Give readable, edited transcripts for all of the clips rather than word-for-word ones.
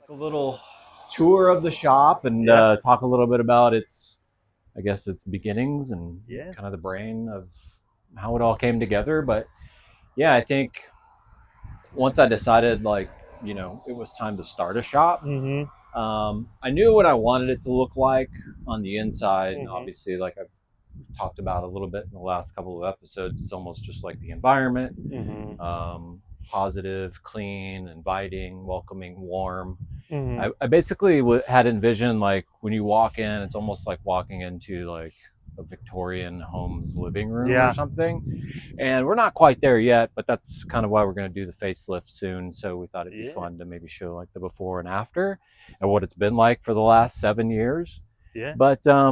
a little tour of the shop and talk a little bit about its beginnings and kind of the brain of how it all came together. But yeah, I think once I decided, like, it was time to start a shop, I knew what I wanted it to look like on the inside. And obviously, like I've talked about a little bit in the last couple of episodes, it's almost just like the environment, positive, clean, inviting, welcoming, warm. I basically had envisioned, like, when you walk in, it's almost like walking into like a Victorian home's living room or something. And we're not quite there yet, but that's kind of why we're going to do the facelift soon. So we thought it'd be fun to maybe show like the before and after and what it's been like for the last 7 years. But I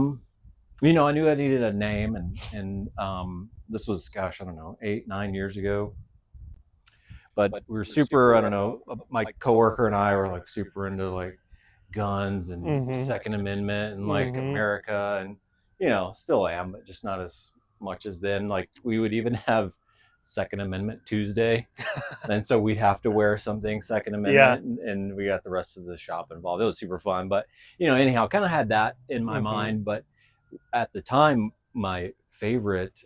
knew I needed a name, and this was, gosh, I don't know, 8-9 years ago. But we were super, I don't know, my coworker and I were like super into like guns and Second Amendment and like America, and still am, but just not as much as then. Like we would even have Second Amendment Tuesday, and so we'd have to wear something Second Amendment, and we got the rest of the shop involved. It was super fun, but anyhow, kind of had that in my mind. But at the time, my favorite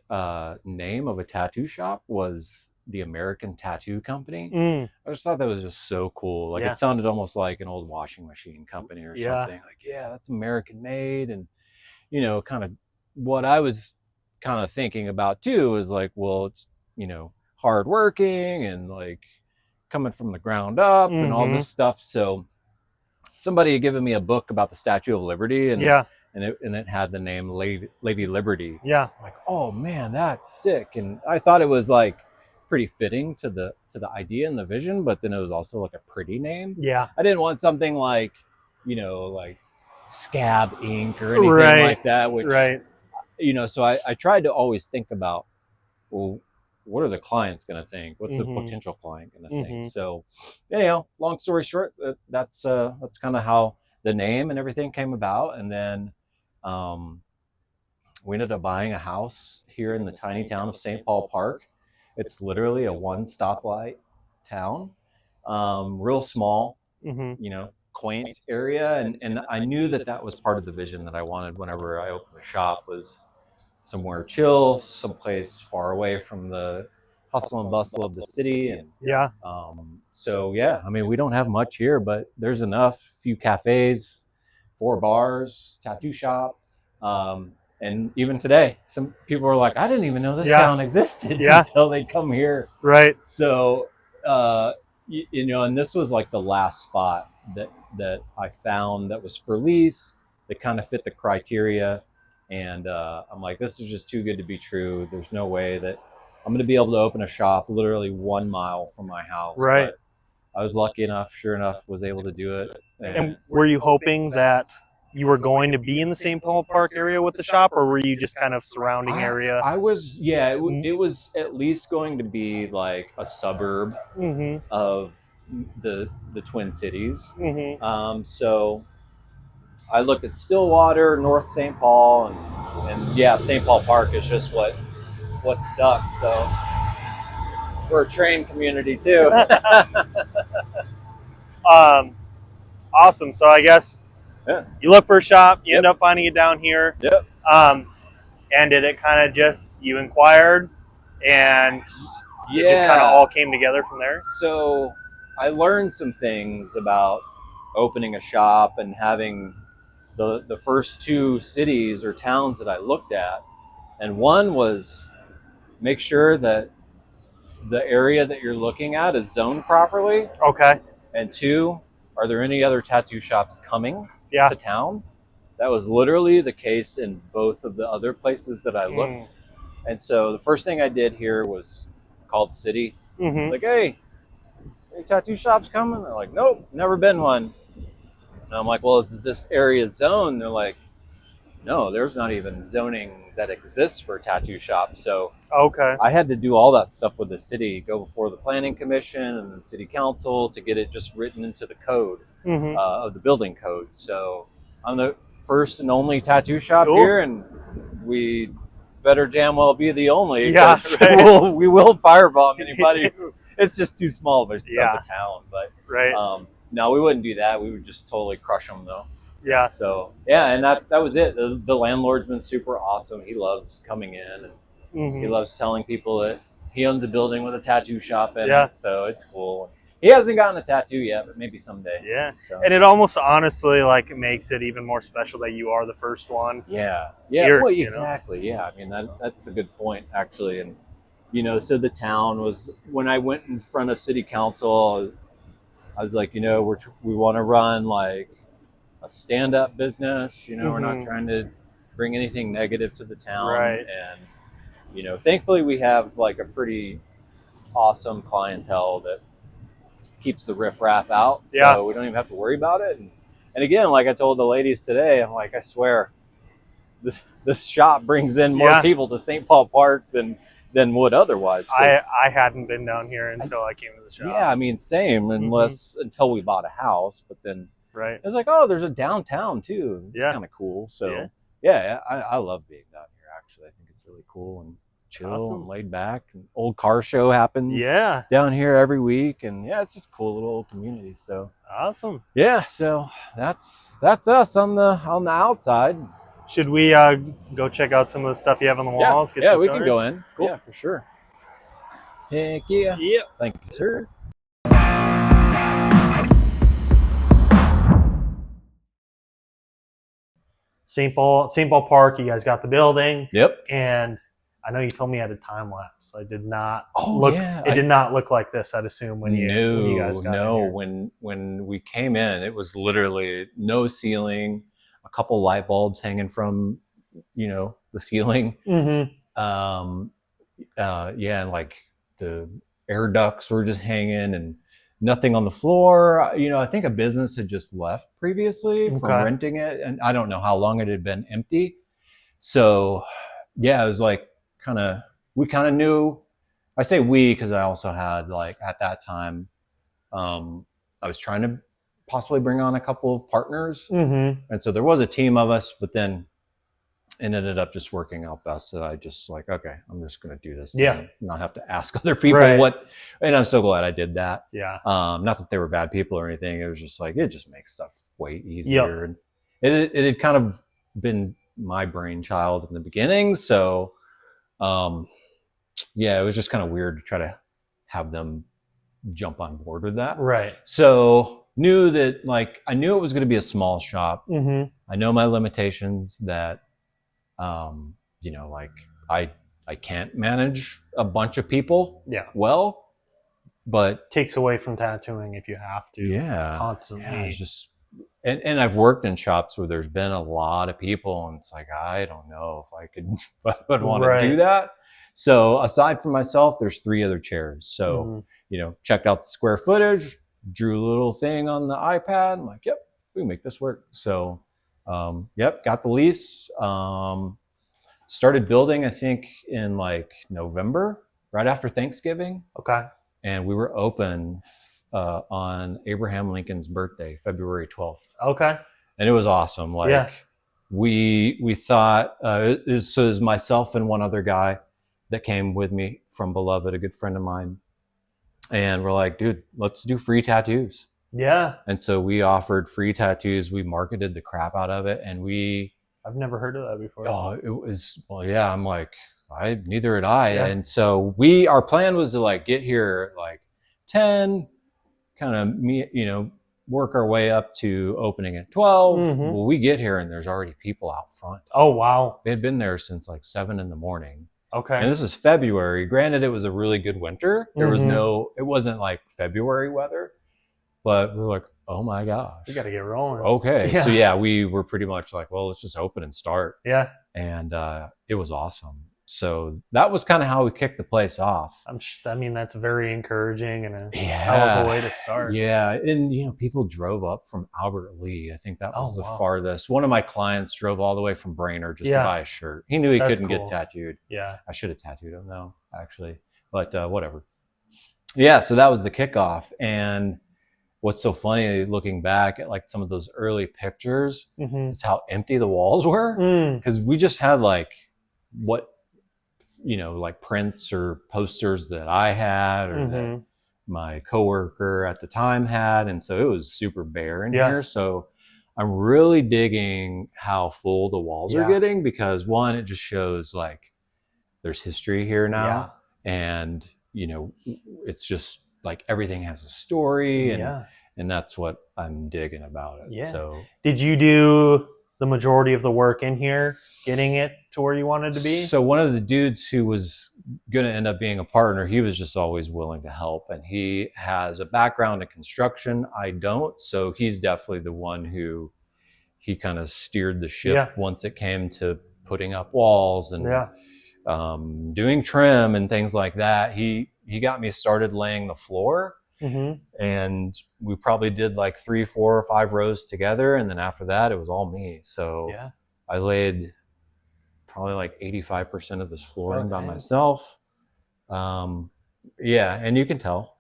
name of a tattoo shop was the American Tattoo Company. I just thought that was just so cool. Like it sounded almost like an old washing machine company or something. Like, that's American made. And kind of what I was kind of thinking about too is like, well, it's hard working and like coming from the ground up and all this stuff. So somebody had given me a book about the Statue of Liberty, and it had the name Lady Liberty. I'm like, oh man, that's sick. And I thought it was like pretty fitting to the idea and the vision, but then it was also like a pretty name. I didn't want something like like Scab Ink or anything like that, which so I tried to always think about, well, what are the clients going to think? What's the potential client going to think? So anyhow, long story short, that's kind of how the name and everything came about. And then we ended up buying a house here in the tiny town of St. Paul Park. It's literally a one stoplight town, real small, quaint area. And I knew that was part of the vision that I wanted whenever I opened the shop, was somewhere chill, someplace far away from the hustle and bustle of the city. And I mean, we don't have much here, but there's enough. Few cafes, 4 bars, tattoo shop. And even today, some people are like, I didn't even know this town existed until they come here. So, and this was like the last spot that I found that was for lease, that kind of fit the criteria. And I'm like, this is just too good to be true. There's no way that I'm going to be able to open a shop literally 1 mile from my house. But I was lucky enough, sure enough, was able to do it. And were you hoping that you were going to be in the St. Paul Park area with the shop, or were you just kind of surrounding area? I was, it was at least going to be like a suburb of the Twin Cities. So I looked at Stillwater, North St. Paul, and St. Paul Park is just what stuck. So we're a train community too. Awesome. So I guess you look for a shop, you end up finding it down here. And did it kind of just, you inquired and it just kind of all came together from there? So I learned some things about opening a shop and having the first 2 cities or towns that I looked at. And one was, make sure that the area that you're looking at is zoned properly. And 2, are there any other tattoo shops coming to town? That was literally the case in both of the other places that I looked. And so the first thing I did here was called City. Like, hey, any tattoo shops coming? They're like, nope, never been one. And I'm like, well, is this area zoned? They're like, no, there's not even zoning that exists for tattoo shops. So I had to do all that stuff with the city, go before the planning commission and the city council to get it just written into the code of the building code. So I'm the first and only tattoo shop here, and we better damn well be the only. We will firebomb anybody. It's just too small of a town. But No, we wouldn't do that. We would just totally crush them though. Yeah. So yeah, and that was it. The landlord's been super awesome. He loves coming in, and he loves telling people that he owns a building with a tattoo shop in it. So it's cool. He hasn't gotten a tattoo yet, but maybe someday. Yeah. So. And it almost honestly like makes it even more special that you are the first one. Yeah. Yeah. Here, well, exactly. Yeah. I mean, that's a good point actually. And so the town was, when I went in front of city council, I was like, we want to run like a stand-up business. We're not trying to bring anything negative to the town. Right. And thankfully we have like a pretty awesome clientele that keeps the riffraff out, so we don't even have to worry about it. And again, like I told the ladies today, I'm like, I swear, this shop brings in more people to St. Paul Park than would otherwise. I hadn't been down here until I came to the shop. Yeah, I mean, same, until we bought a house, but then it was like, oh, there's a downtown too. It's kind of cool. So I love being down here. Actually, I think it's really cool and chill and laid back. And old car show happens down here every week, and it's just a cool little old community. So awesome. Yeah, so that's us on the outside. Should we go check out some of the stuff you have on the walls? Yeah, we can go in. Cool. Yeah, for sure. Heck yeah. Yep. Thank you, sir. St. Paul Park, you guys got the building. Yep. And I know you told me you had a time lapse. I did not it did not look like this, I'd assume, when you guys got in here. When we came in, it was literally no ceiling, a couple light bulbs hanging from the ceiling. And like the air ducts were just hanging and nothing on the floor. I think a business had just left previously from renting it, and I don't know how long it had been empty. So it was like we kind of knew. I say we because I also had, like, at that time, I was trying to possibly bring on a couple of partners, and so there was a team of us, but then it ended up just working out best. So I just like, okay, I'm just going to do this. And not have to ask other people what. And I'm so glad I did that. Yeah. Not that they were bad people or anything. It was just like, it just makes stuff way easier. And it had kind of been my brainchild in the beginning. So, it was just kind of weird to try to have them jump on board with that. Right. So I knew it was going to be a small shop. I know my limitations that, I can't manage a bunch of people well, but takes away from tattooing if you have to constantly. Yeah, it's just, and I've worked in shops where there's been a lot of people, and it's like, I don't know if I would want to do that. So aside from myself, there's 3 other chairs. So, checked out the square footage, drew a little thing on the iPad. I'm like, yep, we can make this work. So, got the lease. Started building, I think, in like November, right after Thanksgiving. Okay. And we were open on Abraham Lincoln's birthday, February 12th. Okay. And it was awesome. We thought, it was myself and one other guy that came with me from Beloved, a good friend of mine. And we're like, dude, let's do free tattoos. Yeah. And so we offered free tattoos. We marketed the crap out of it, and I've never heard of that before. Oh, it was, I'm like, neither had I. Yeah. And so our plan was to like get here at like 10, kind of, work our way up to opening at 12. Well, we get here and there's already people out front. Oh, wow. They had been there since like 7 in the morning. Okay. And this is February. Granted, it was a really good winter. There was it wasn't like February weather, but we were like, oh my gosh. We got to get rolling. Okay. Yeah. So we were pretty much like, well, let's just open and start. Yeah. And it was awesome. So that was kind of how we kicked the place off. That's very encouraging and a hell of a way to start. Yeah. And, people drove up from Albert Lee. I think that was the farthest. One of my clients drove all the way from Brainerd just to buy a shirt. He knew he couldn't get tattooed. Yeah. I should have tattooed him though, actually. But whatever. Yeah. So that was the kickoff. And what's so funny looking back at like some of those early pictures is how empty the walls were. Because we just had like like prints or posters that I had or that my coworker at the time had, and so it was super bare in Yeah. here. So I'm really digging how full the walls are getting, because one, it just shows like there's history here now, and you know, it's just like everything has a story, and that's what I'm digging about it. So did you do the majority of the work in here, getting it to where you wanted to be? So one of the dudes who was going to end up being a partner, he was just always willing to help, and he has a background in construction. I don't, so he's definitely the one who he kind of steered the ship once it came to putting up walls and doing trim and things like that. He got me started laying the floor. And we probably did like 3, 4, or 5 rows together, and then after that it was all me. So I laid probably like 85% of this flooring by myself. And you can tell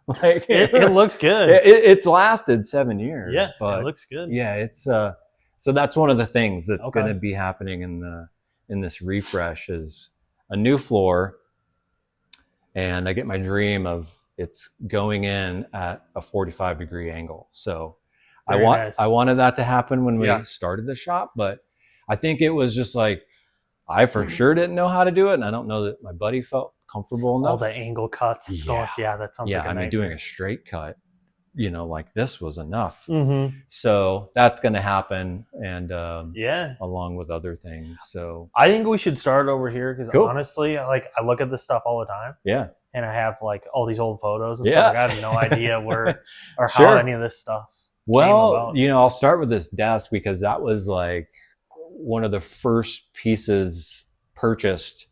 like it looks good. It's lasted 7 years. But it looks good. It's so that's one of the things that's going to be happening in this refresh is a new floor, and I get my dream of it's going in at a 45-degree angle. So I wanted that to happen when we started the shop, but I think it was just like, I for sure didn't know how to do it. And I don't know that my buddy felt comfortable enough. All the angle cuts. That sounds like I mean, doing a straight cut, you know, like this was enough. Mm-hmm. So that's going to happen. And along with other things. So I think we should start over here because honestly, like I look at this stuff all the time. Yeah. And I have like all these old photos and stuff. Like, I have no idea where or how any of this stuff came about. You know, I'll start with this desk because that was like one of the first pieces purchased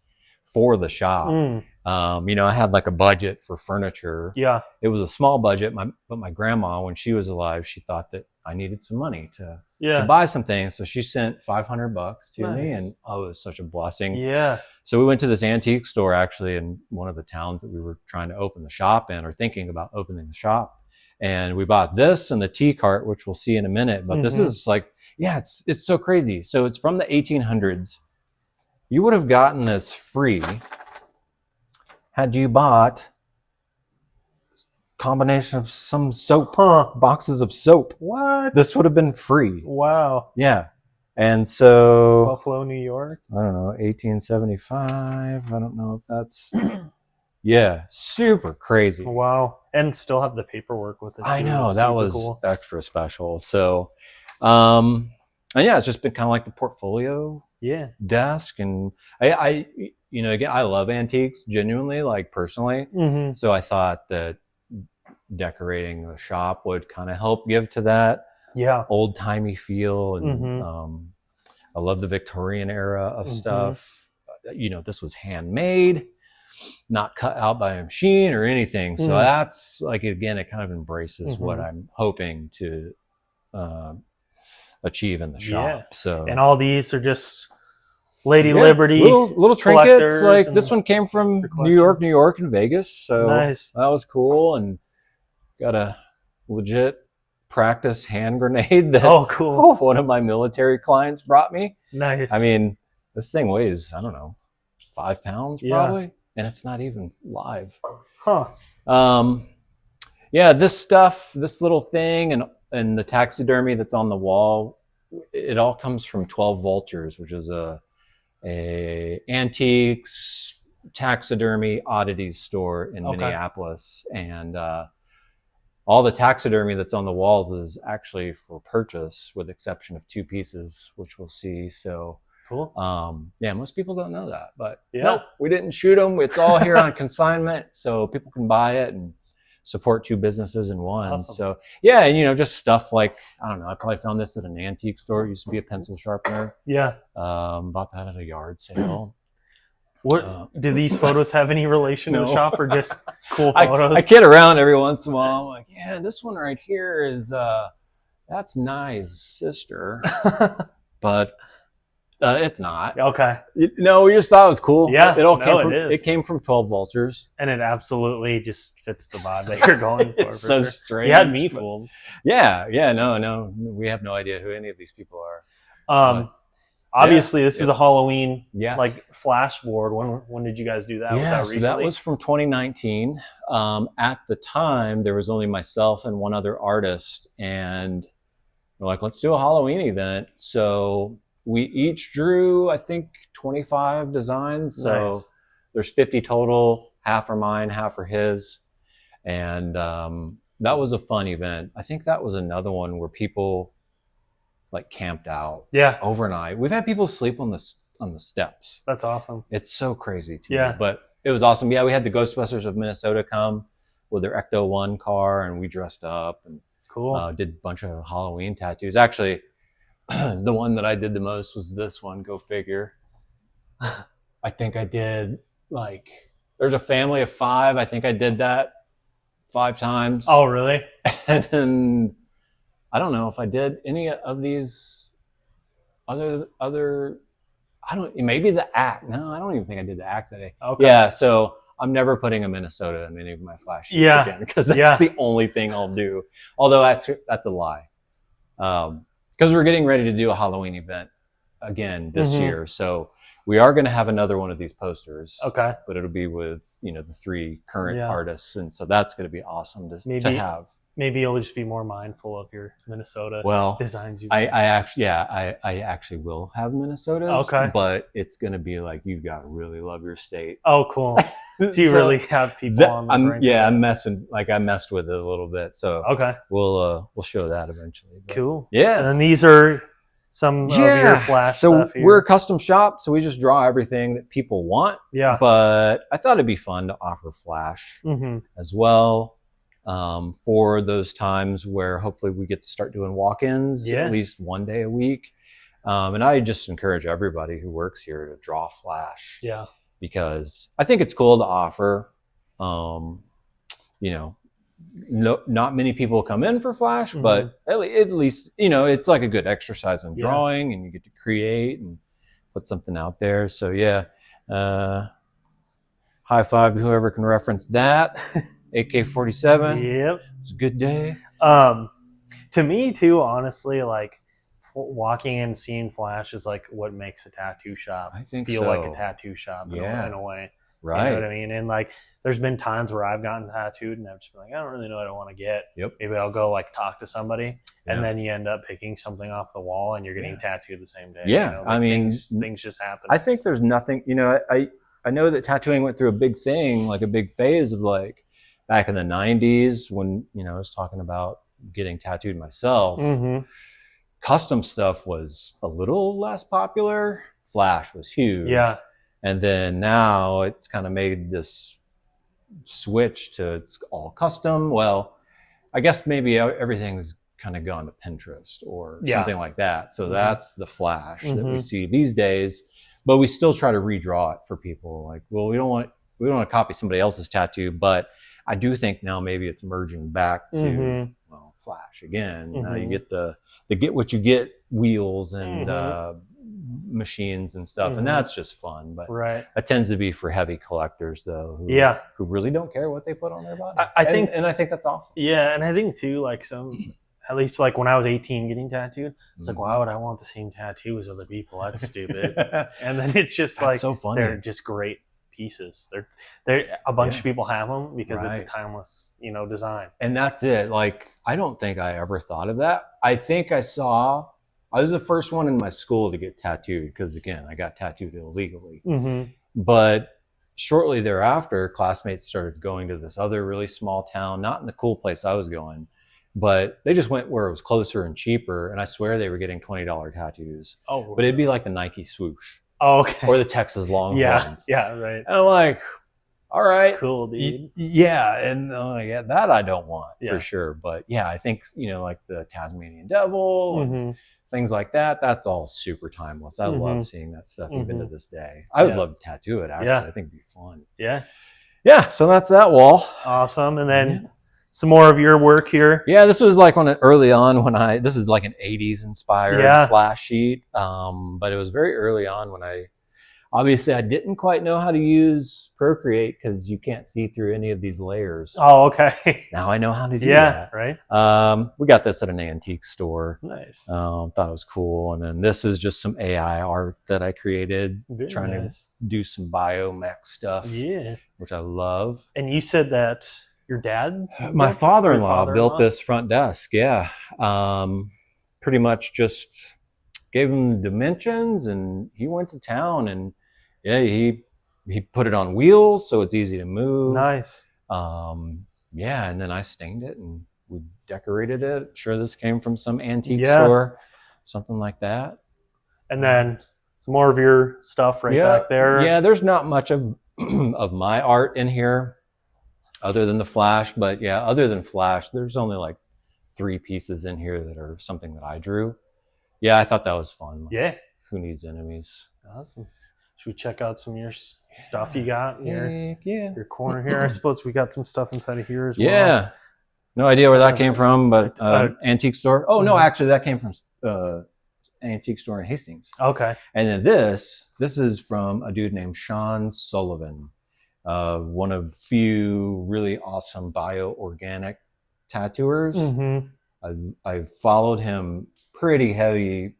for the shop. You know, I had like a budget for furniture. Yeah. It was a small budget, but my grandma, when she was alive, she thought that I needed some money to buy some things. So she sent $500 to me, and it was such a blessing. Yeah. So we went to this antique store actually in one of the towns that we were trying to open the shop in, or thinking about opening the shop. And we bought this and the tea cart, which we'll see in a minute. But this is like, it's so crazy. So it's from the 1800s. You would have gotten this free had you bought combination of some soap, boxes of soap. What? This would have been free. Wow. Yeah. And so Buffalo, New York. I don't know, 1875. I don't know if that's super crazy. Wow. And still have the paperwork with it too. I know, that was cool. Extra special. So and it's just been kind of like the portfolio desk. And I you know, again, I love antiques genuinely, like personally. So I thought that decorating the shop would kind of help give to that old timey feel. And I love the Victorian era of stuff. You know, this was handmade, not cut out by a machine or anything. So that's like, again, it kind of embraces what I'm hoping to achieve in the shop. So, and all these are just Lady Liberty little trinkets. Like this one came from New York and Vegas. So that was cool. And got a legit practice hand grenade that one of my military clients brought me. Nice. I mean, this thing weighs, I don't know, 5 pounds probably, and it's not even live. This stuff, this little thing, and the taxidermy that's on the wall, it all comes from 12 Vultures, which is a antiques taxidermy oddities store in Minneapolis. And all the taxidermy that's on the walls is actually for purchase, with the exception of 2 pieces, which we'll see. So cool. Most people don't know that, but nope, we didn't shoot them. It's all here on consignment, so people can buy it and support 2 businesses in one. Awesome. So and you know, just stuff like, I don't know, I probably found this at an antique store. It used to be a pencil sharpener. Bought that at a yard sale. What do these photos have any relation to the shop, or just cool photos? I kid around every once in a while. I'm like, this one right here is that's Nye's sister, but it's not. Okay. No, we just thought it was cool. Yeah, it came from 12 Vultures, and it absolutely just fits the vibe that you're going for. It's so strange. You had me fooled. No, we have no idea who any of these people are. Obviously, this is a Halloween yes. like flash board. When did you guys do that? Was that recently? So that was from 2019. At the time, there was only myself and one other artist, and we're like, let's do a Halloween event. So we each drew, I think, 25 designs. So there's 50 total. Half are mine, half are his, and that was a fun event. I think that was another one where people like camped out overnight. We've had people sleep on the steps. That's awesome. It's so crazy to me, but it was awesome. Yeah, we had the Ghostbusters of Minnesota come with their Ecto 1 car, and we dressed up and did a bunch of Halloween tattoos. Actually, the one that I did the most was this one, go figure. I think I did there's a family of 5. I think I did that 5 times. Oh, really? And then I don't know if I did any of these other maybe the axe. No, I don't even think I did the axe that day. Okay. Yeah, so I'm never putting a Minnesota in any of my flash sheets again, because that's the only thing I'll do. Although that's a lie. Because we're getting ready to do a Halloween event again this year. So we are going to have another one of these posters. Okay. But it'll be with, the 3 current artists. And so that's going to be awesome to have. Maybe you'll just be more mindful of your Minnesota designs. I actually will have Minnesotas. Okay. But it's going to be like, you got to really love your state. Oh, cool. So you really have people on the brain. Yeah, I messed with it a little bit. So we'll show that eventually. But, cool. Yeah. And these are some of your flash stuff here. We're a custom shop, so we just draw everything that people want. Yeah. But I thought it'd be fun to offer flash as well. For those times where hopefully we get to start doing walk-ins at least one day a week. And I just encourage everybody who works here to draw flash. Yeah. Because I think it's cool to offer. Not many people come in for flash, but at least, it's like a good exercise in drawing, and you get to create and put something out there. So yeah, high five to whoever can reference that. AK-47. Yep. It's a good day. To me too, honestly, like walking and seeing flash is like what makes a tattoo shop feel like a tattoo shop in a way. Right. You know what I mean? And like there's been times where I've gotten tattooed and I've just been like, I don't really know what I want to get. Yep. Maybe I'll go like talk to somebody and then you end up picking something off the wall and you're getting tattooed the same day. Yeah. Things just happen. I think there's nothing, I know that tattooing went through a big thing, like a big phase of like back in the 90s when, I was talking about getting tattooed myself. Custom stuff was a little less popular. Flash was huge. Yeah. And then now it's kind of made this switch to it's all custom. Well, I guess maybe everything's kind of gone to Pinterest or something like that. So that's the flash that we see these days. But we still try to redraw it for people. Like, well, we don't want to copy somebody else's tattoo, but I do think now maybe it's merging back to flash again. You get the get what you get wheels and machines and stuff, and that's just fun. But that tends to be for heavy collectors, though, who really don't care what they put on their body. I think that's awesome. Yeah, and I think too, like at least like when I was 18 getting tattooed, it's like, why would I want the same tattoo as other people? That's stupid. And then it's just like so funny. They're just great pieces. They're a bunch of people have them because it's a timeless, design. And that's it. Like, I don't think I ever thought of that. I think I was the first one in my school to get tattooed because, again, I got tattooed illegally. But shortly thereafter, classmates started going to this other really small town, not in the cool place I was going, but they just went where it was closer and cheaper. And I swear they were getting $20 tattoos. Oh, really? But it'd be like the Nike swoosh. Oh, okay. Or the Texas Longhorns. Yeah, right. And I'm like, all right. Cool, dude. And that I don't want for sure. But yeah, I think, like the Tasmanian Devil and things like that, that's all super timeless. I love seeing that stuff even to this day. I would love to tattoo it, actually. I think it'd be fun. Yeah. Yeah, so that's that wall. Awesome. And then some more of your work here. Yeah, this was like early on this is like an 80s inspired flash sheet. But it was very early on when I obviously I didn't quite know how to use Procreate because you can't see through any of these layers. Oh, okay. Now I know how to do that. Right. We got this at an antique store. Nice. Thought it was cool. And then this is just some AI art that I created, trying to do some biomech stuff. Yeah. Which I love. And you said that your dad? My father-in-law built this front desk. Yeah. Pretty much just gave him the dimensions, and he went to town, and yeah, he put it on wheels so it's easy to move. Nice. Yeah, and then I stained it and we decorated it. I'm sure this came from some antique store, something like that. And then some more of your stuff back there. Yeah, there's not much of of my art in here other than the flash, but yeah, other than flash, there's only like 3 pieces in here that are something that I drew. Yeah, I thought that was fun. Yeah. Who needs enemies? Awesome. Should we check out some of your stuff you got in your corner here? I suppose we got some stuff inside of here as well. Yeah. No idea where that came from, but antique store. Oh, no, actually that came from an antique store in Hastings. Okay. And then this is from a dude named Sean Sullivan, one of few really awesome bioorganic tattooers. I followed him pretty heavy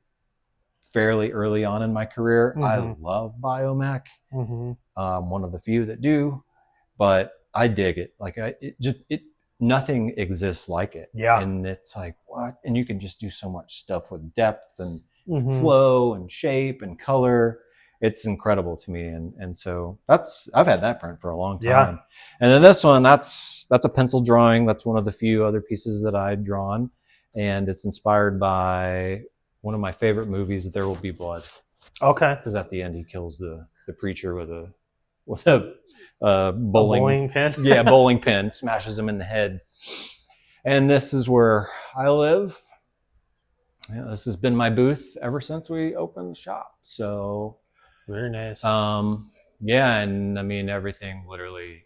fairly early on in my career. I love biomech. One of the few that do, but I dig it. Like nothing exists like it. Yeah. And it's like, what? And you can just do so much stuff with depth and flow and shape and color. It's incredible to me. And so I've had that print for a long time. Yeah. And then this one, that's a pencil drawing. That's one of the few other pieces that I've drawn. And it's inspired by one of my favorite movies, There Will Be Blood. Okay. Because at the end he kills the preacher with a bowling pin. Yeah, bowling pin, smashes him in the head. And this is where I live. Yeah, this has been my booth ever since we opened the shop. So very nice. Yeah, and I mean everything literally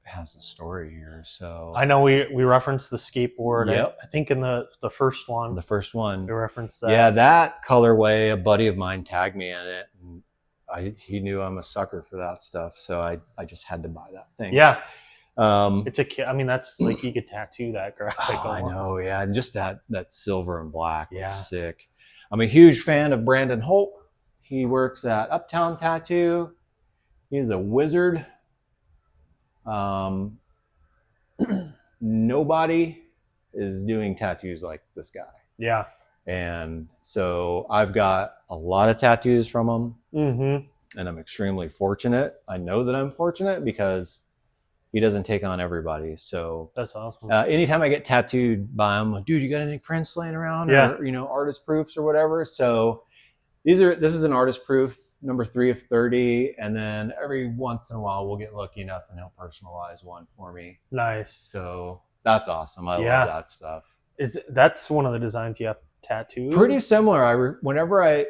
has a story here. So I know we referenced the skateboard. Yep. I think in the first one. The first one. We referenced that. Yeah, that colorway, a buddy of mine tagged me in it. And he knew I'm a sucker for that stuff. So I just had to buy that thing. Yeah. It's I mean, that's like you could tattoo that graphic. I know, yeah. And just that silver and black was sick. I'm a huge fan of Brandon Holt. He works at Uptown Tattoo. He's a wizard. Nobody is doing tattoos like this guy. Yeah. And so I've got a lot of tattoos from him. And I'm extremely fortunate. I know that I'm fortunate because he doesn't take on everybody. So that's awesome. Anytime I get tattooed by him, like, dude, you got any prints laying around? Yeah. Or, artist proofs or whatever. So this is an artist proof, number 3 of 30. And then every once in a while we'll get lucky enough and he'll personalize one for me. Nice. So that's awesome. I love that stuff. That's one of the designs you have tattooed? Pretty similar. Whenever I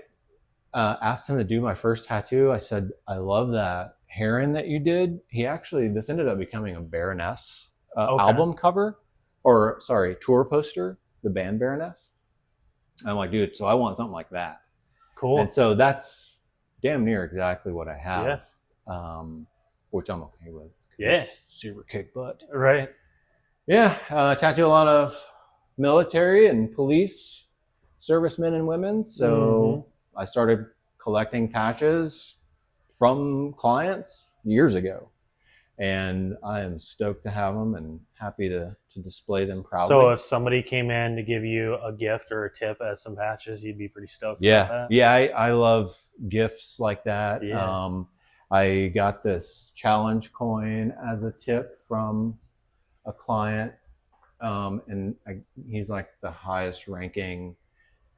asked him to do my first tattoo, I said, I love that heron that you did. This ended up becoming a Baroness album cover, tour poster, the band Baroness. I'm like, dude, so I want something like that. Cool. And so that's damn near exactly what I have, which I'm okay with. Yeah. It's super kick butt. Right. Yeah. Tattoo a lot of military and police servicemen and women. So I started collecting patches from clients years ago. And I am stoked to have them and happy to display them proudly. So if somebody came in to give you a gift or a tip as some patches, you'd be pretty stoked about that? Yeah, I love gifts like that. Yeah. I got this challenge coin as a tip from a client. He's like the highest ranking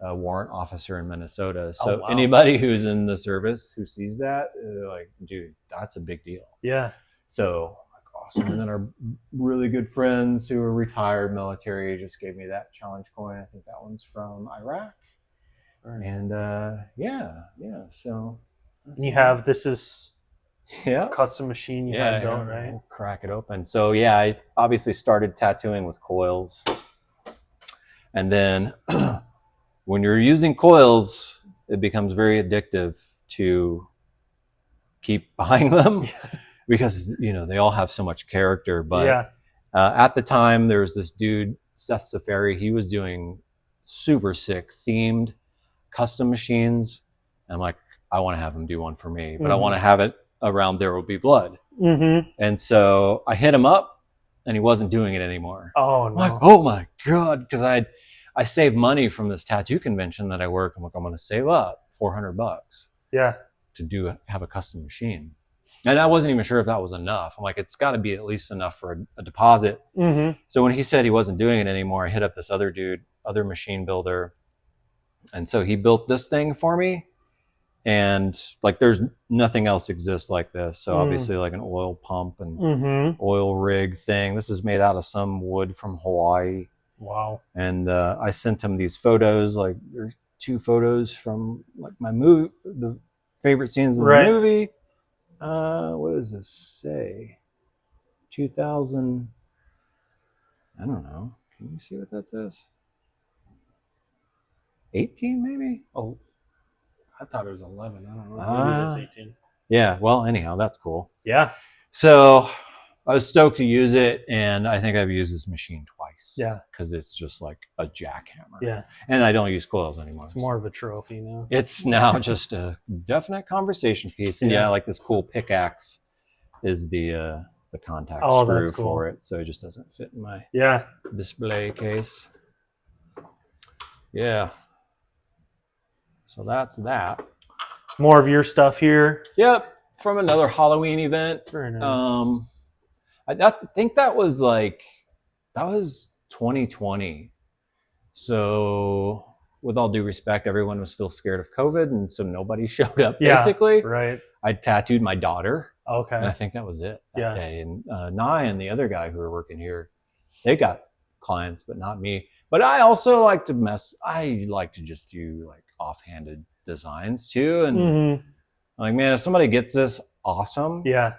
warrant officer in Minnesota. So anybody who's in the service who sees that, they're like, dude, that's a big deal. Yeah. So awesome. And then our really good friends who are retired military just gave me that challenge coin. I think that one's from Iraq. And so you have this is a custom machine you had built, right? We'll crack it open. So I obviously started tattooing with coils. And then when you're using coils, it becomes very addictive to keep buying them because, you know, they all have so much character. But at the time, there was this dude, Seth Safari. He was doing super sick themed custom machines. And I'm like, I want to have him do one for me, but I want to have it around There Will Be Blood. And so I hit him up and he wasn't doing it anymore. Oh, no. I'm like, oh my God. Because I saved money from this tattoo convention that I work. I'm like, I'm going to save up $400 to have a custom machine. And I wasn't even sure if that was enough. I'm like, it's got to be at least enough for a deposit. So when he said he wasn't doing it anymore, I hit up this other dude, other machine builder. And so he built this thing for me. And like, there's nothing else exists like this. So obviously like an oil pump and oil rig thing. This is made out of some wood from Hawaii. Wow. And I sent him these photos. Like, there's 2 photos from like my movie, the favorite scenes in the movie. What does this say? 2000. I don't know. Can you see what that says? 18 maybe? Oh, I thought it was 11. I don't know. Maybe it's 18. Yeah. Well, anyhow, that's cool. Yeah. So I was stoked to use it, and I think I've used this machine twice. Yeah. Because it's just like a jackhammer. Yeah. And I don't use coils anymore. It's more of a trophy now. It's now just a definite conversation piece. And like this cool pickaxe is the contact screw for it. So it just doesn't fit in my display case. Yeah. So that's that. It's more of your stuff here. Yep. From another Halloween event. Very nice. I think that was 2020. So with all due respect, everyone was still scared of COVID, and so nobody showed up basically. Right. I tattooed my daughter. Okay. And I think that was it that day. And Nye and the other guy who were working here, they got clients, but not me. But I also like to I like to just do like offhanded designs too. And I'm like, man, if somebody gets this, awesome. Yeah.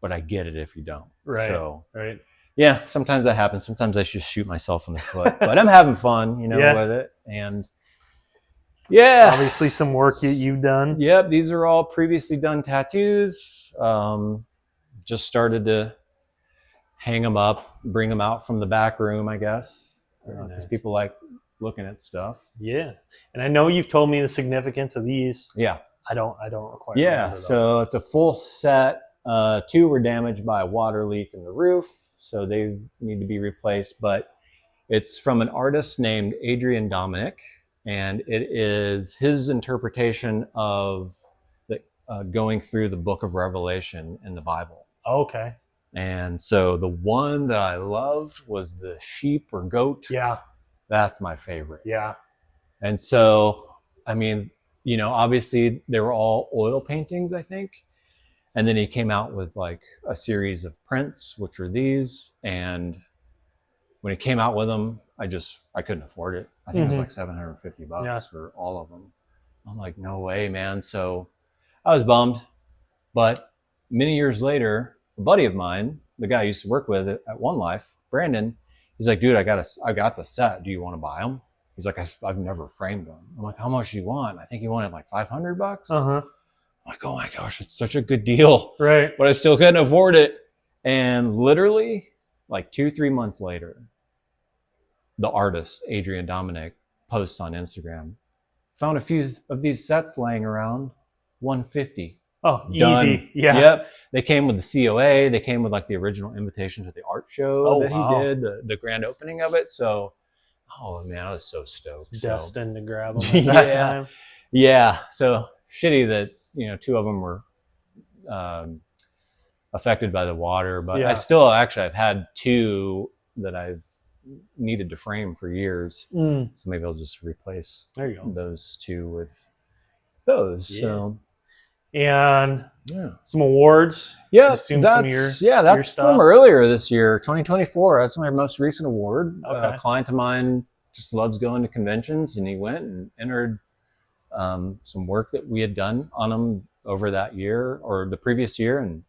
But I get it if you don't. Right. So, right. Yeah, sometimes that happens. Sometimes I just shoot myself in the foot. But I'm having fun, you know, with it. And obviously some work you've done. Yep, these are all previously done tattoos. Just started to hang them up, bring them out from the back room, I guess. Because people like looking at stuff. Yeah. And I know you've told me the significance of these. Yeah. I don't quite remember. So it's a full set. 2 were damaged by a water leak in the roof, so they need to be replaced. But it's from an artist named Adrian Dominic, and it is his interpretation of going through the book of Revelation in the Bible. Okay. And so the one that I loved was the sheep or goat. Yeah. That's my favorite. Yeah. And so, I mean, you know, obviously they were all oil paintings, I think. And then he came out with like a series of prints, which were these. And when he came out with them, I couldn't afford it. I think it was like $750 for all of them. I'm like, no way, man. So I was bummed. But many years later, a buddy of mine, the guy I used to work with at One Life, Brandon, he's like, dude, I got the set. Do you want to buy them? He's like, I've never framed them. I'm like, how much do you want? I think he wanted like $500. I'm like, oh my gosh, it's such a good deal. Right. But I still couldn't afford it. And literally like 2-3 months later, the artist, Adrian Dominic, posts on Instagram, found a few of these sets laying around, $150. Oh, done. Easy. Yeah. Yep. They came with the COA. They came with like the original invitation to the art show that he did, the grand opening of it. So, oh man, I was so stoked. Destined to grab them at that time. Yeah. So shitty that, you know, 2 of them were affected by the water, but I still I've had 2 that I've needed to frame for years. So maybe I'll just replace those 2 with those. Yeah. So. And some awards. Yeah, that's from earlier this year, 2024. That's my most recent award. A client of mine just loves going to conventions, and he went and entered some work that we had done on him over that year or the previous year, and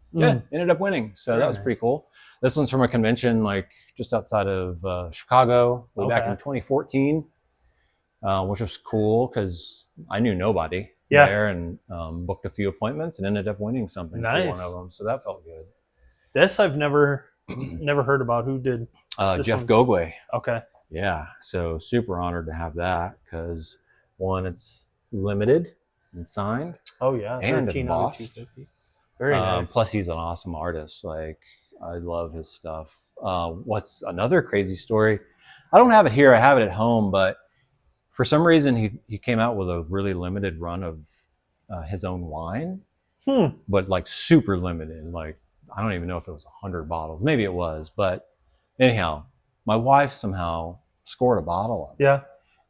ended up winning. So that was pretty cool. This one's from a convention like just outside of Chicago, way back in 2014, which was cool because I knew nobody. there and booked a few appointments and ended up winning something for one of them. So that felt good. This I've never heard about. Who did? Jeff Gogwe. Okay. Yeah. So super honored to have that because one, it's limited and signed. Oh yeah. And embossed. Very nice. Plus he's an awesome artist. Like I love his stuff. What's another crazy story? I don't have it here. I have it at home, but for some reason he came out with a really limited run of his own wine, but like super limited. Like I don't even know if it was 100 bottles. Maybe it was, but anyhow, my wife somehow scored a bottle of it. Yeah.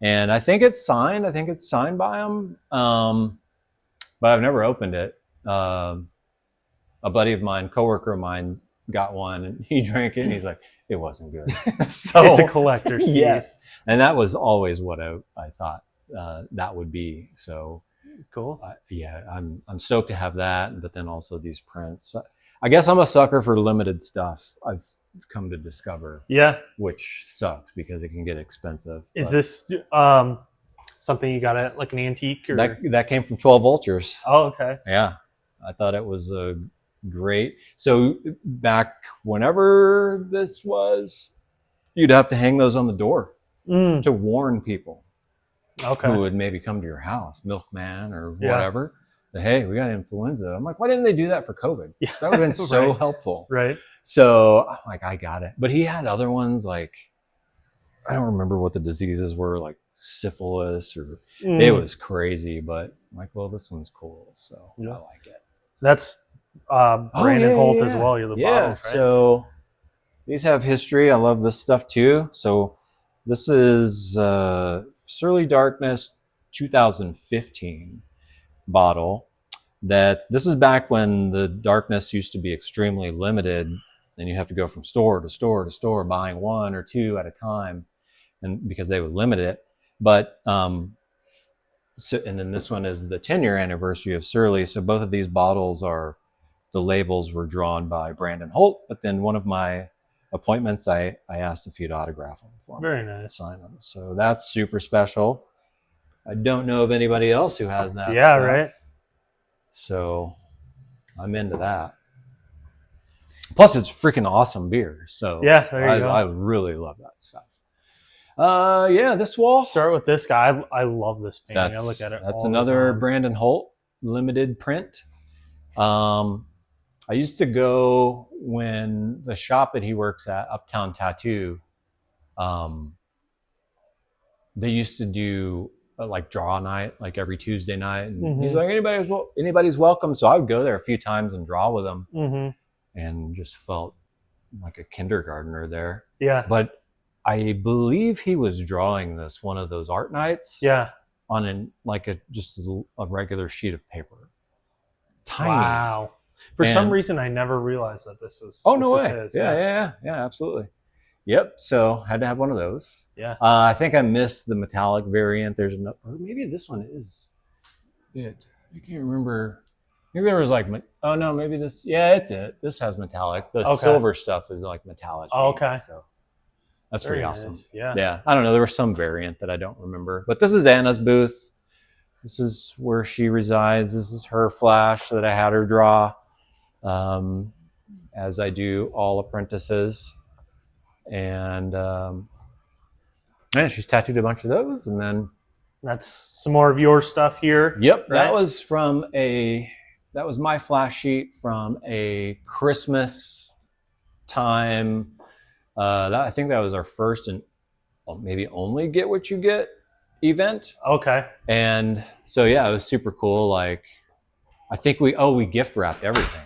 And I think it's signed. I think it's signed by him. But I've never opened it. A buddy of mine, coworker of mine, got one and he drank it and he's like, it wasn't good. So it's a collector's piece. Yes. And that was always what I thought that would be. So cool. Yeah, I'm stoked to have that, but then also these prints. I guess I'm a sucker for limited stuff. I've come to discover. Yeah. Which sucks because it can get expensive. Is this something you got at like an antique? Or? That came from 12 Vultures. Oh, okay. Yeah. I thought it was great. So back whenever this was, you'd have to hang those on the door to warn people who would maybe come to your house, milkman or whatever. Hey, we got influenza. I'm like, why didn't they do that for COVID? Yeah. That would have been so helpful. Right. So I'm like, I got it. But he had other ones like, I don't remember what the diseases were, like syphilis or it was crazy. But I'm like, well, this one's cool. So I like it. That's Brandon Holt as well. You're the bottles, right? So these have history. I love this stuff too. So this is Surly Darkness 2015 bottle. This is back when the darkness used to be extremely limited and you have to go from store to store to store buying one or two at a time, and because they would limit it. But so, and then this one is the 10-year anniversary of Surly. So both of these bottles the labels were drawn by Brandon Holt, but then one of my appointments I asked if he'd autograph them for me. Very nice. Sign them. So that's super special. I don't know of anybody else who has that stuff. Right. So I'm into that. Plus, it's freaking awesome beer. So yeah, there you go. I really love that stuff. This wall. Start with this guy. I love this painting. I look at it. That's another Brandon Holt limited print. I used to go when the shop that he works at, Uptown Tattoo. They used to do like draw night, like every Tuesday night. And he's like, anybody's welcome. So I would go there a few times and draw with him and just felt like a kindergartner there. Yeah. But I believe he was drawing one of those art nights. Yeah. On just a regular sheet of paper. Tiny. Wow. For some reason, I never realized that this was. Oh, no way. Yeah, absolutely. Yep. So had to have one of those. Yeah. I think I missed the metallic variant. There's or maybe this one is it. I can't remember. Maybe there was like, oh no, maybe this. Yeah, it's it. This has metallic. The silver stuff is like metallic. Oh, okay. So that's pretty awesome. Nice. Yeah. Yeah. I don't know. There was some variant that I don't remember, but this is Anna's booth. This is where she resides. This is her flash that I had her draw, as I do all apprentices. And she's tattooed a bunch of those, and then that's some more of your stuff here. Yep, right? That was my flash sheet from a Christmas time. I think that was our first and maybe only Get What You Get event. Okay. And so it was super cool. Like I think we gift wrapped everything.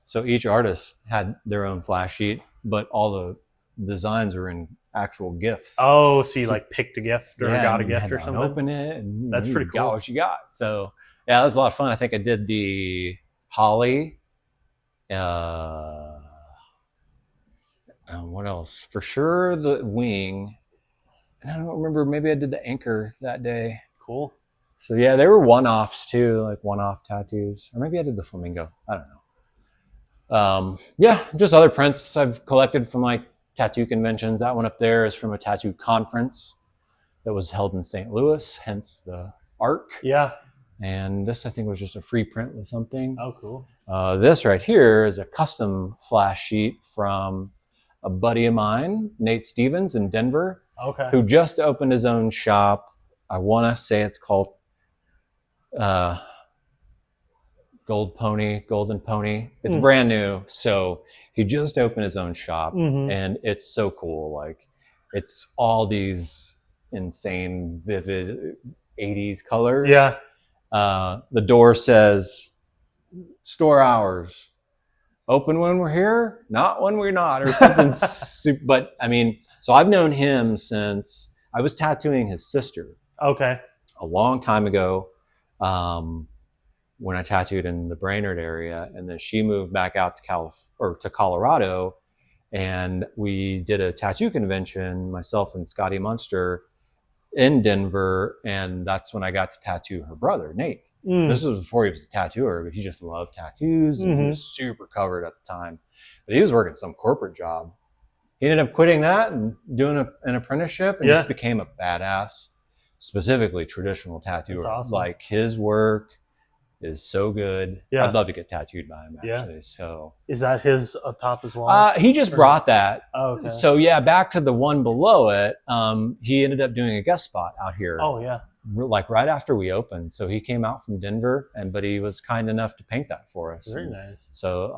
So each artist had their own flash sheet, but all the designs were in actual gifts. Oh, so you like picked a gift or got a gift or something? Open it, and that's pretty cool. Got what you got. So yeah, that was a lot of fun. I think I did the holly. What else? For sure, the wing. And I don't remember. Maybe I did the anchor that day. Cool. So yeah, they were one-offs too, like one-off tattoos. Or maybe I did the flamingo. I don't know. Just other prints I've collected from like tattoo conventions. That one up there is from a tattoo conference that was held in St. Louis, hence the ARC. Yeah. And this, I think, was just a free print with something. Oh, cool. This right here is a custom flash sheet from a buddy of mine, Nate Stevens in Denver, who just opened his own shop. I want to say it's called Golden Pony. It's brand new. So he just opened his own shop, and it's so cool. Like, it's all these insane, vivid 80s colors. Yeah. The door says store hours, open when we're here, not when we're not, or something. But I mean, so I've known him since I was tattooing his sister. Okay. A long time ago, when I tattooed in the Brainerd area, and then she moved back out to Colorado, and we did a tattoo convention, myself and Scotty Munster, in Denver, and that's when I got to tattoo her brother, Nate. This was before he was a tattooer, but he just loved tattoos, and he was super covered at the time. But he was working some corporate job. He ended up quitting that and doing an apprenticeship, and just became a badass, specifically traditional tattooer. Awesome. Like, his work is so good. Yeah. I'd love to get tattooed by him, actually. So is that his up top as well? he just brought that. Oh, okay. So yeah, back to the one below it. He ended up doing a guest spot out here. Oh yeah. Like right after we opened. So he came out from Denver, but he was kind enough to paint that for us. Very nice. So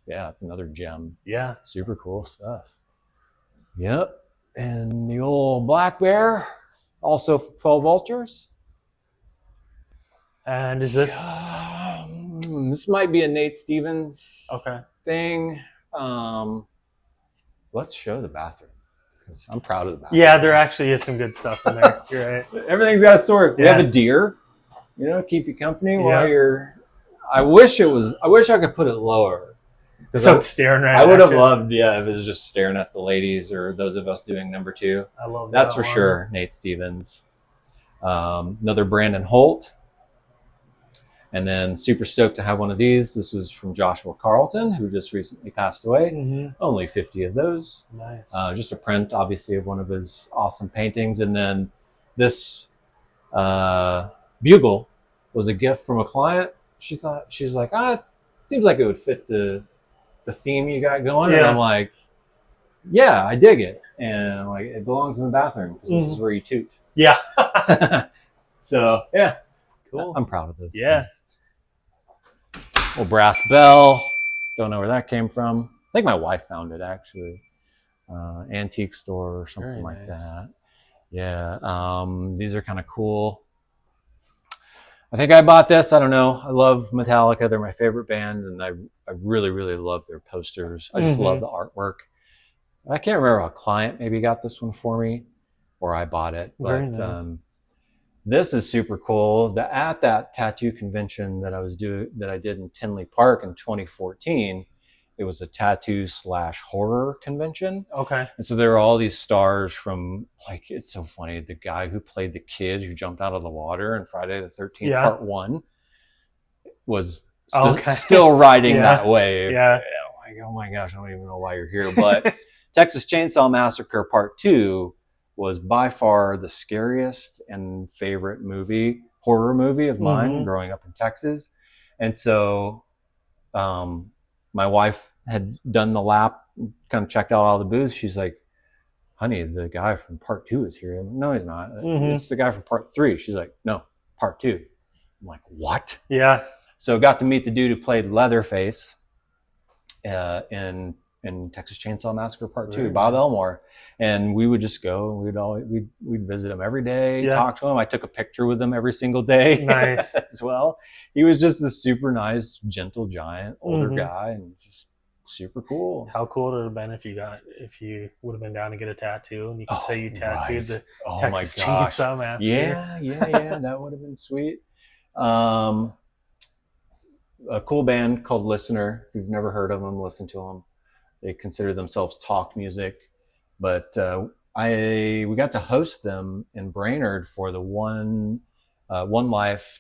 that's another gem. Yeah. Super cool stuff. Yep. And the old black bear, also 12 vultures. And is this? This might be a Nate Stevens thing. Let's show the bathroom, because I'm proud of the bathroom. Yeah, there actually is some good stuff in there. You're right. Everything's got a story. We have a deer, keep you company while you're. I wish I could put it lower. So it's staring right. I would have loved, if it was just staring at the ladies or those of us doing number 2. I love that. That's for sure. Nate Stevens. Another Brandon Holt. And then super stoked to have one of these. This is from Joshua Carlton, who just recently passed away. Only 50 of those. Nice. Just a print, obviously, of one of his awesome paintings. And then this bugle was a gift from a client. She's like, it seems like it would fit the theme you got going. And I'm like, yeah, I dig it. And I'm like, it belongs in the bathroom, because this is where you toot. Yeah. So, yeah. Cool. I'm proud of this. Yeah. Little brass bell. Don't know where that came from. I think my wife found it, actually. Antique store or something like that. Yeah. These are kind of cool. I think I bought this. I don't know. I love Metallica. They're my favorite band, and I really, really love their posters. I just love the artwork. I can't remember, a client maybe got this one for me, or I bought it. Very But nice. this is super cool. At that tattoo convention that I did in Tinley Park in 2014, it was a tattoo/horror convention. Okay. And so there were all these stars from, like, it's so funny. The guy who played the kid who jumped out of the water in Friday the 13th Part 1 was still riding that wave. Yeah. Like, oh my gosh, I don't even know why you're here. But Texas Chainsaw Massacre Part 2 was by far the scariest and favorite horror movie of mine growing up in Texas. And so my wife had done the lap, kind of checked out all the booths. She's like, honey, the guy from Part 2 is here. No, he's not. It's the guy from Part 3. She's like, no, Part 2. I'm like, what? Yeah. So got to meet the dude who played Leatherface in Texas Chainsaw Massacre Part 2, Bob Elmore. And we would just go, we'd visit him every day, talk to him. I took a picture with him every single day. Nice. As well. He was just this super nice, gentle giant, older guy, and just super cool. How cool would it have been if you would have been down to get a tattoo, and you could say you tattooed the Texas Chainsaw Massacre. Yeah, that would have been sweet. A cool band called Listener. If you've never heard of them, listen to them. They consider themselves talk music, but we got to host them in Brainerd for the One Life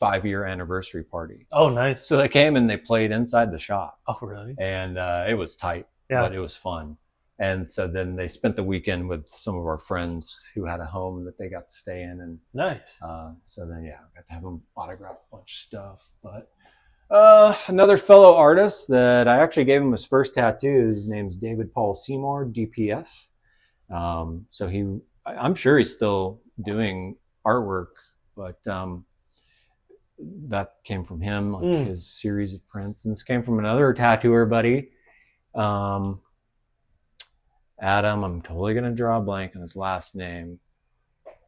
5-year anniversary party. Oh, nice. So they came and they played inside the shop. Oh, really? And it was tight, but it was fun. And so then they spent the weekend with some of our friends who had a home that they got to stay in. And nice. So then, yeah, I got to have them autograph a bunch of stuff. But another fellow artist that I actually gave him his first tattoo, his name's David Paul Seymour, DPS. So I'm sure he's still doing artwork, but that came from him, like his series of prints. And this came from another tattooer buddy, Adam. I'm totally going to draw a blank on his last name,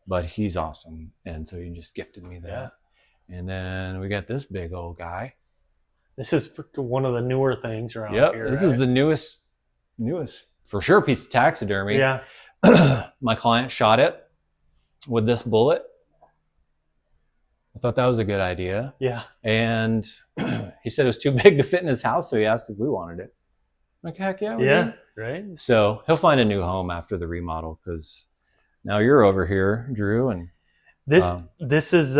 but he's awesome. And so he just gifted me that. Yeah. And then we got this big old guy. This is one of the newer things around here. This is the newest for sure piece of taxidermy. Yeah. My client shot it with this bullet. I thought that was a good idea. Yeah. And he said it was too big to fit in his house, so he asked if we wanted it. Like, heck yeah. Yeah, right. So he'll find a new home after the remodel, because now you're over here, Drew. And this is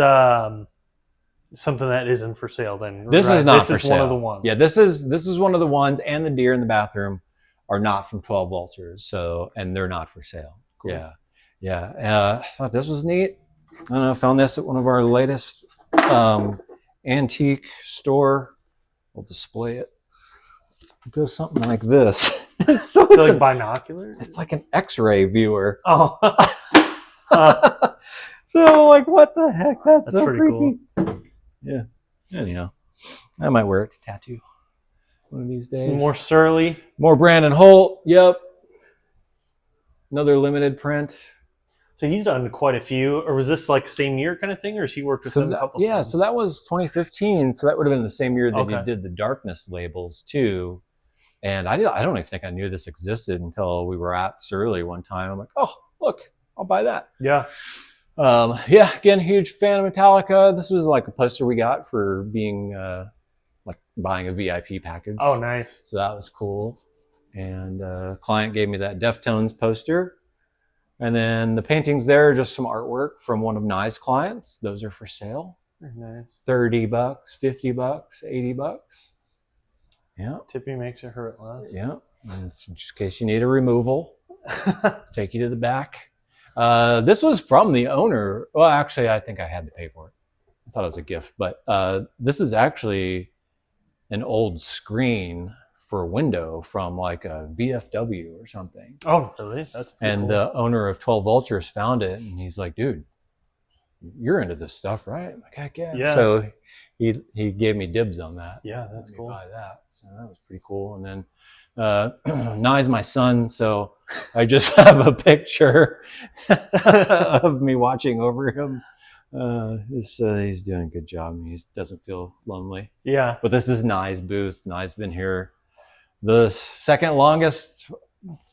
something that isn't for sale then. This is not for sale. This is one of the ones. Yeah, this is one of the ones, and the deer in the bathroom are not from 12 Vultures. So, and they're not for sale. Cool. Yeah. Yeah. I thought this was neat. I don't know, I found this at one of our latest antique store. We'll display it. It goes something like this. So it's like binoculars? It's like an X-ray viewer. Oh. So like, what the heck? That's so pretty creepy. Cool. Yeah. Anyhow, I might wear it to tattoo one of these days. Some more Surly. More Brandon Holt. Yep. Another limited print. So he's done quite a few, or was this like same year kind of thing, or has he worked with them a couple Yeah, times? so that was 2015. So that would have been the same year that Okay. he did the darkness labels too. And I don't even think I knew this existed until we were at Surly one time. I'm like, oh, look, I'll buy that. Yeah. Yeah, again, huge fan of Metallica. This was like a poster we got for being like buying a VIP package. Oh, nice. So that was cool. And client gave me that Deftones poster. And then the paintings there are just some artwork from one of Nye's clients. Those are for sale. Very nice. $30, $50, $80. Yeah. Tipping makes it hurt less. Yeah. And just in case you need a removal, take you to the back. This was from the owner. Well, actually, I think I had to pay for it. I thought it was a gift. But this is actually an old screen for a window from like a VFW or something. Oh, really? That's and cool. The owner of 12 Vultures found it, and he's like, dude, you're into this stuff, right? I'm like, heck yeah. Yeah. So he gave me dibs on that. Yeah, that's cool. Buy that. So that was pretty cool. And then Nye's my son, so I just have a picture of me watching over him. He's doing a good job. He doesn't feel lonely. Yeah. But this is Nye's booth. Nye's been here the second longest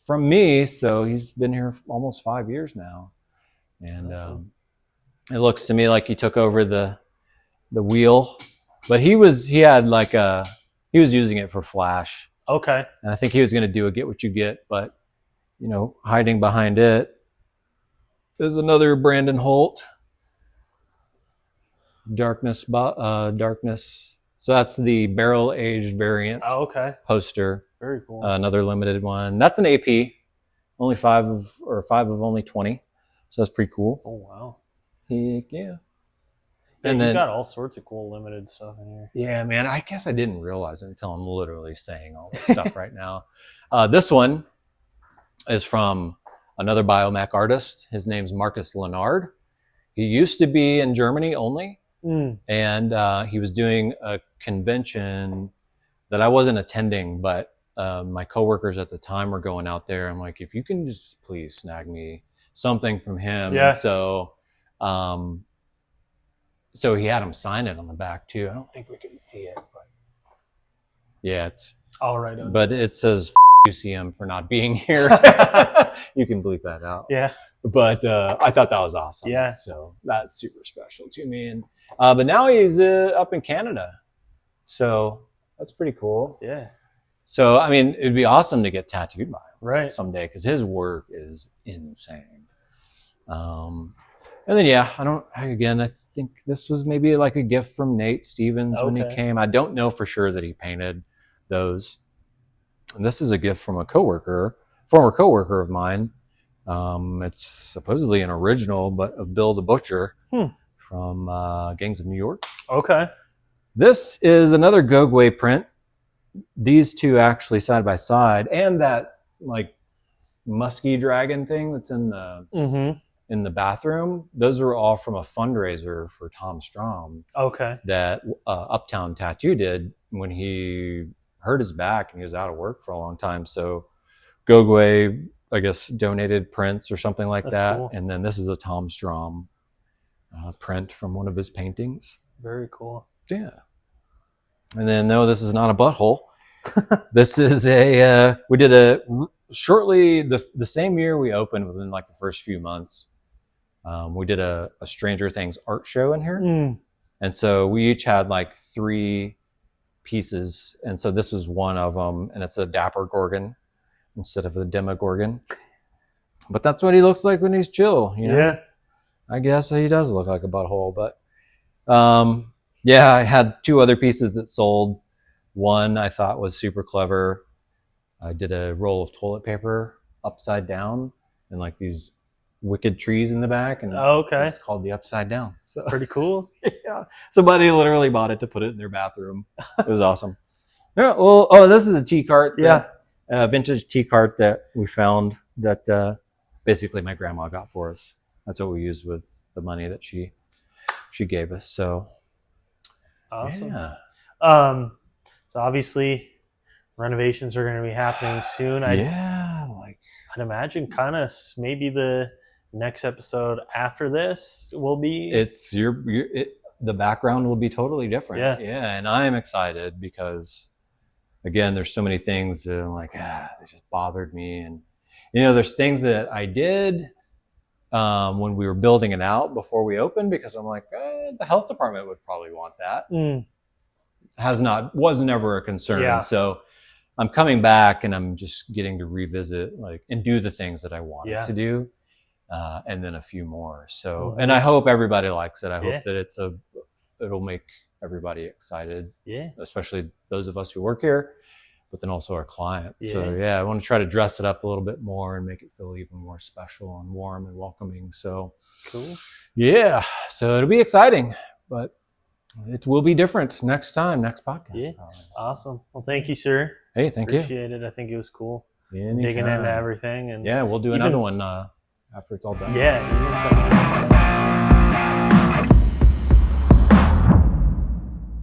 from me, so he's been here almost 5 years now. And awesome. It looks to me like he took over the wheel, but he was using it for flash. Okay. And I think he was going to do a get what you get, but hiding behind it is another Brandon Holt darkness. So that's the barrel aged variant. Oh, okay. Poster. Very cool. Another limited one. That's an AP. Only 5 of only 20. So that's pretty cool. Oh wow. Yeah. And then you got all sorts of cool limited stuff in here. Yeah, man. I guess I didn't realize it until I'm literally saying all this stuff right now. This one is from another biomech artist. His name's Marcus Leonard. He used to be in Germany only. And he was doing a convention that I wasn't attending, but my coworkers at the time were going out there. I'm like, if you can just please snag me something from him. Yeah. And so he had him sign it on the back too. I don't think we can see it, but yeah, it's all right. But it says UCM for not being here. You can bleep that out. Yeah. But I thought that was awesome. Yeah. So that's super special to me. And but now he's up in Canada, so that's pretty cool. Yeah. So I mean, it'd be awesome to get tattooed by him someday, because his work is insane. And then I think this was maybe like a gift from Nate Stevens when he came. I don't know for sure that he painted those. And this is a gift from a coworker former coworker of mine. It's supposedly an original, but of Bill the Butcher from Gangs of New York. Okay. This is another Gogwe print. These two actually side by side, and that like musky dragon thing that's in the bathroom. Those are all from a fundraiser for Tom Strom. Okay. That Uptown Tattoo did when he hurt his back and he was out of work for a long time. So Gogwe, I guess, donated prints or something like that. Cool. And then this is a Tom Strom print from one of his paintings. Very cool. Yeah. And then, no, this is not a butthole. This is we did shortly the same year we opened, within like the first few months, we did a Stranger Things art show in here. And so we each had like 3 pieces. And so this was one of them, and it's a Dapper Gorgon instead of a Demogorgon. But that's what he looks like when he's chill, you know? Yeah. I guess he does look like a butthole, but yeah, I had 2 other pieces that sold. One I thought was super clever. I did a roll of toilet paper upside down and like these wicked trees in the back, and it's called the Upside Down. So pretty cool. Yeah, somebody literally bought it to put it in their bathroom. It was awesome. Yeah, well, this is a tea cart. Vintage tea cart that we found that basically my grandma got for us. That's what we used with the money that she gave us. So awesome. Yeah. So obviously renovations are going to be happening soon. I'd imagine kind of maybe the next episode after this will be. The background will be totally different. Yeah. And I'm excited because, again, there's so many things that I'm like, they just bothered me. And, there's things that I did when we were building it out before we opened, because I'm like, the health department would probably want that. Was never a concern. Yeah. So I'm coming back and I'm just getting to revisit and do the things that I wanted to do. And then a few more. So, and I hope everybody likes it. I hope that it'll make everybody excited. Yeah. Especially those of us who work here, but then also our clients. Yeah. So I want to try to dress it up a little bit more and make it feel even more special and warm and welcoming. So cool. Yeah. So it'll be exciting, but it will be different next podcast. Yeah. Awesome. Well, thank you, sir. Hey, thank you. Appreciate it. I think it was cool. Anytime. Digging into everything. And we'll do another one after it's all done. Yeah.